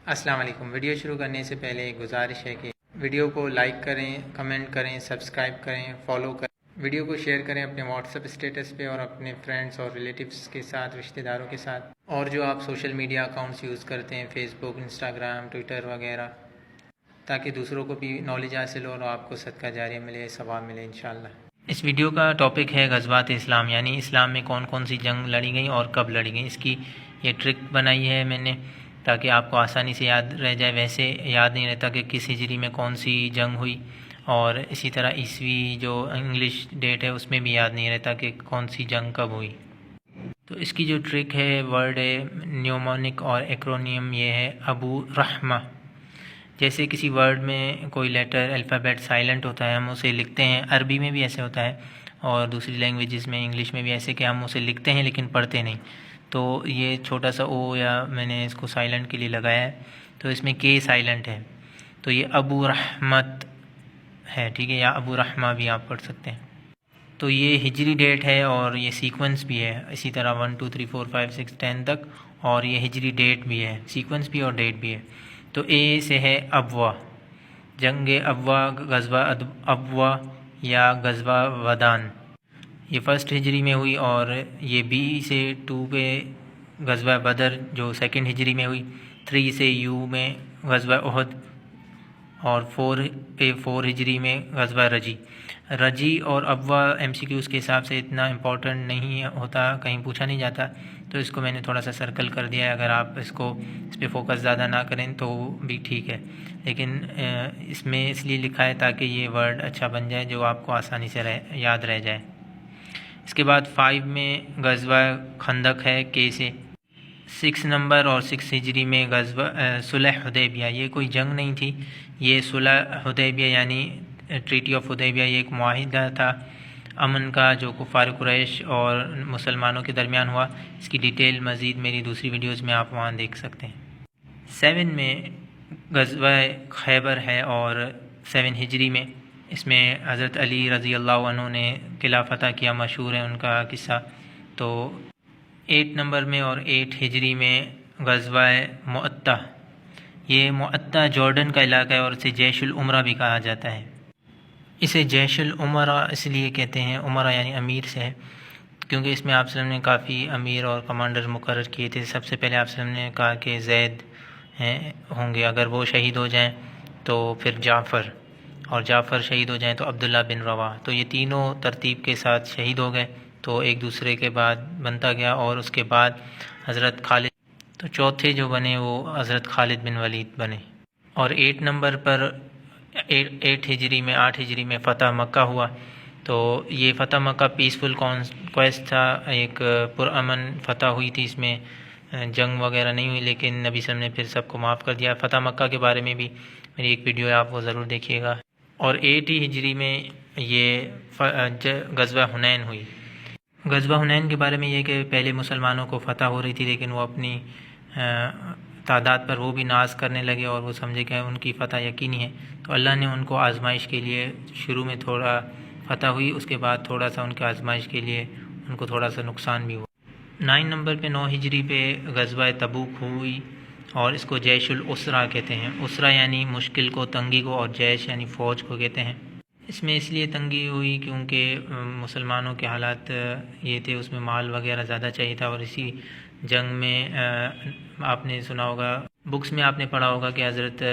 السلام علیکم۔ ویڈیو شروع کرنے سے پہلے ایک گزارش ہے کہ ویڈیو کو لائک کریں، کمنٹ کریں، سبسکرائب کریں، فالو کریں، ویڈیو کو شیئر کریں اپنے واٹس ایپ اسٹیٹس پہ اور اپنے فرینڈس اور ریلیٹیوز کے ساتھ، رشتہ داروں کے ساتھ، اور جو آپ سوشل میڈیا اکاؤنٹس یوز کرتے ہیں، فیس بک، انسٹاگرام، ٹویٹر وغیرہ، تاکہ دوسروں کو بھی نالج حاصل ہو اور آپ کو صدقہ جاریہ ملے، ثواب ملے انشاءاللہ۔ اس ویڈیو کا ٹاپک ہے غزوات اسلام، یعنی اسلام میں کون کون سی جنگ لڑی گئیں اور کب لڑی گئیں۔ اس کی یہ ٹرک بنائی ہے میں نے تاکہ آپ کو آسانی سے یاد رہ جائے۔ ویسے یاد نہیں رہتا کہ کس ہجری میں کون سی جنگ ہوئی، اور اسی طرح عیسوی جو انگلش ڈیٹ ہے اس میں بھی یاد نہیں رہتا کہ کون سی جنگ کب ہوئی۔ تو اس کی جو ٹرک ہے، ورڈ ہے، نیومونک اور ایکرونیم یہ ہے ابو رحمہ۔ جیسے کسی ورڈ میں کوئی لیٹر الفابیٹ سائلنٹ ہوتا ہے، ہم اسے لکھتے ہیں، عربی میں بھی ایسے ہوتا ہے اور دوسری لینگویجز میں انگلش میں بھی ایسے کہ ہم اسے لکھتے ہیں لیکن پڑھتے نہیں۔ تو یہ چھوٹا سا او یا میں نے اس کو سائلنٹ کے لیے لگایا ہے، تو اس میں کے سائلنٹ ہے، تو یہ ابو رحمت ہے، ٹھیک ہے، یا ابو رحمہ بھی آپ پڑھ سکتے ہیں۔ تو یہ ہجری ڈیٹ ہے اور یہ سیکوینس بھی ہے، اسی طرح 1 2 3 4 5 6 10 تک، اور یہ ہجری ڈیٹ بھی ہے، سیکوینس بھی اور ڈیٹ بھی ہے۔ تو اے سے ہے ابوا، جنگ ابوا، غزوہ ابوا یا غزوہ ودان، یہ فرسٹ ہجری میں ہوئی، اور یہ بی سے 2 پہ غزوہ بدر جو سیکنڈ ہجری میں ہوئی، 3 سے یو میں غزوہ احد، اور 4 پہ 4 ہجری میں غزوہ رجی اور ابوا ایم سی کیوز کے حساب سے اتنا امپورٹنٹ نہیں ہوتا، کہیں پوچھا نہیں جاتا، تو اس کو میں نے تھوڑا سا سرکل کر دیا ہے۔ اگر آپ اس پہ فوکس زیادہ نہ کریں تو بھی ٹھیک ہے، لیکن اس میں اس لیے لکھا ہے تاکہ یہ ورڈ اچھا بن جائے جو آپ کو آسانی سے یاد رہ جائے۔ اس کے بعد 5 میں غزوہ خندق ہے کے سے، 6 نمبر اور 6 ہجری میں غزوہ صلح حدیبیہ، یہ کوئی جنگ نہیں تھی، یہ صلح حدیبیہ یعنی ٹریٹی آف حدیبیہ، یہ ایک معاہدہ تھا امن کا جو کفار قریش اور مسلمانوں کے درمیان ہوا۔ اس کی ڈیٹیل مزید میری دوسری ویڈیوز میں آپ وہاں دیکھ سکتے ہیں۔ 7 میں غزوہ خیبر ہے اور 7 ہجری میں، اس میں حضرت علی رضی اللہ عنہ نے قلعہ فتح کیا، مشہور ہے ان کا قصہ۔ تو 8 نمبر میں اور 8 ہجری میں غزوہ مؤتہ، یہ مؤتہ جارڈن کا علاقہ ہے اور اسے جیش العمرہ بھی کہا جاتا ہے۔ اسے جیش العمرہ اس لیے کہتے ہیں، عمرہ یعنی امیر سے ہے، کیونکہ اس میں آپ صلی اللہ علیہ وسلم نے کافی امیر اور کمانڈر مقرر کیے تھے۔ سب سے پہلے آپ صلی اللہ علیہ وسلم نے کہا کہ زید ہوں گے، اگر وہ شہید ہو جائیں تو پھر جعفر، اور جعفر شہید ہو جائیں تو عبداللہ بن رواحہ، تو یہ تینوں ترتیب کے ساتھ شہید ہو گئے، تو ایک دوسرے کے بعد بنتا گیا، اور اس کے بعد حضرت خالد، تو چوتھے جو بنے وہ حضرت خالد بن ولید بنے۔ اور 8 نمبر پر 8 ہجری میں 8 ہجری میں فتح مکہ ہوا، تو یہ فتح مکہ پیسفل کانکویسٹ تھا، ایک پرامن فتح ہوئی تھی، اس میں جنگ وغیرہ نہیں ہوئی، لیکن نبی صلی اللہ علیہ وسلم نے پھر سب کو معاف کر دیا۔ فتح مکہ کے بارے میں بھی میری ایک ویڈیو ہے، آپ وہ ضرور دیکھیے گا۔ اور 8 ہجری میں یہ غزوہ حنین ہوئی۔ غزوہ حنین کے بارے میں یہ کہ پہلے مسلمانوں کو فتح ہو رہی تھی، لیکن وہ اپنی تعداد پر وہ بھی ناز کرنے لگے اور وہ سمجھے کہ ان کی فتح یقینی ہے، تو اللہ نے ان کو آزمائش کے لیے شروع میں تھوڑا فتح ہوئی، اس کے بعد تھوڑا سا ان کے آزمائش کے لیے ان کو تھوڑا سا نقصان بھی ہوا۔ 9 نمبر پہ 9 ہجری پہ غزوہ تبوک ہوئی، اور اس کو جیش الاسرہ کہتے ہیں، اسرہ یعنی مشکل کو، تنگی کو، اور جیش یعنی فوج کو کہتے ہیں۔ اس میں اس لیے تنگی ہوئی کیونکہ مسلمانوں کے حالات یہ تھے، اس میں مال وغیرہ زیادہ چاہیے تھا، اور اسی جنگ میں آپ نے سنا ہوگا، بکس میں آپ نے پڑھا ہوگا کہ حضرت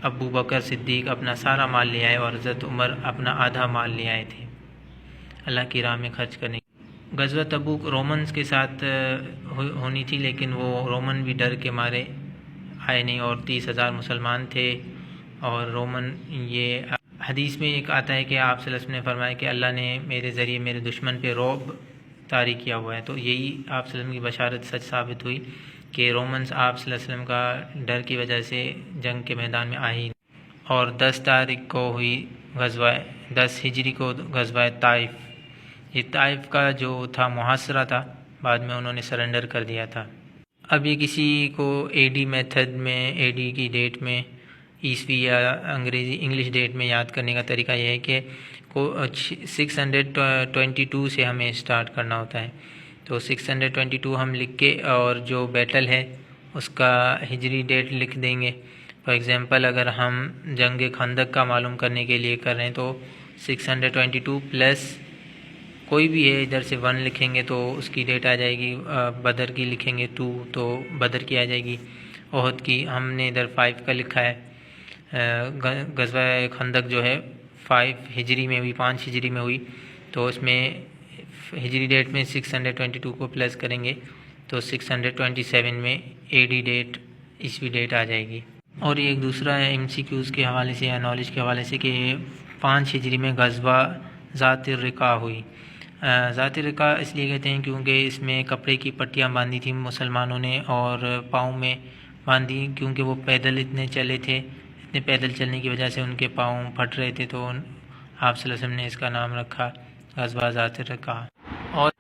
ابو بکر صدیق اپنا سارا مال لے آئے اور حضرت عمر اپنا آدھا مال لے آئے تھے اللہ کی راہ میں خرچ کرنے۔ غزوہ تبوک رومنز کے ساتھ ہونی تھی، لیکن وہ رومن بھی ڈر کے مارے آئے نہیں، اور 30,000 مسلمان تھے، اور رومن، یہ حدیث میں ایک آتا ہے کہ آپ صلی اللہ علیہ وسلم نے فرمایا کہ اللہ نے میرے ذریعے میرے دشمن پہ رعب طاری کیا ہوا ہے، تو یہی آپ صلی اللہ علیہ وسلم کی بشارت سچ ثابت ہوئی کہ رومنز آپ صلی اللہ علیہ وسلم کا ڈر کی وجہ سے جنگ کے میدان میں آئے ہی۔ اور 10 تاریخ کو ہوئی غزوہ، 10 ہجری کو غزوہ طائف، یہ طائف کا جو تھا محاصرہ تھا، بعد میں انہوں نے سرنڈر کر دیا تھا۔ اب یہ کسی کو اے ڈی میتھڈ میں، اے ڈی کی ڈیٹ میں، عیسوی یا انگلش ڈیٹ میں یاد کرنے کا طریقہ یہ ہے کہ 622 سے ہمیں اسٹارٹ کرنا ہوتا ہے، تو 622 ہم لکھ کے، اور جو بیٹل ہے اس کا ہجری ڈیٹ لکھ دیں گے. فار ایگزامپل اگر ہم جنگ خندق کا معلوم کرنے کے لیے کر رہے ہیں تو 622 پلس کوئی بھی ہے ادھر سے 1 لکھیں گے تو اس کی ڈیٹ آ جائے گی. بدر کی لکھیں گے 2 تو بدر کی آ جائے گی. احد کی ہم نے ادھر 5 کا لکھا ہے. غزوہ خندق جو ہے 5 ہجری میں ہوئی، 5 ہجری میں ہوئی، تو اس میں ہجری ڈیٹ میں 622 کو پلس کریں گے تو 627 میں اے ڈی ڈیٹ، عیسوی ڈیٹ آ جائے گی. اور یہ ایک دوسرا ہے ایم سی کیوز کے حوالے سے یا نالج کے حوالے سے کہ 5 ہجری میں غزوہ ذات الرقاع ہوئی. ذات الرقاع اس لیے کہتے ہیں کیونکہ اس میں کپڑے کی پٹیاں باندھی تھیں مسلمانوں نے اور پاؤں میں باندھی، کیونکہ وہ پیدل اتنے چلے تھے، اتنے پیدل چلنے کی وجہ سے ان کے پاؤں پھٹ رہے تھے، تو آپ صلی اللہ علیہ وسلم نے اس کا نام رکھا غزوہ ذات الرقاع. اور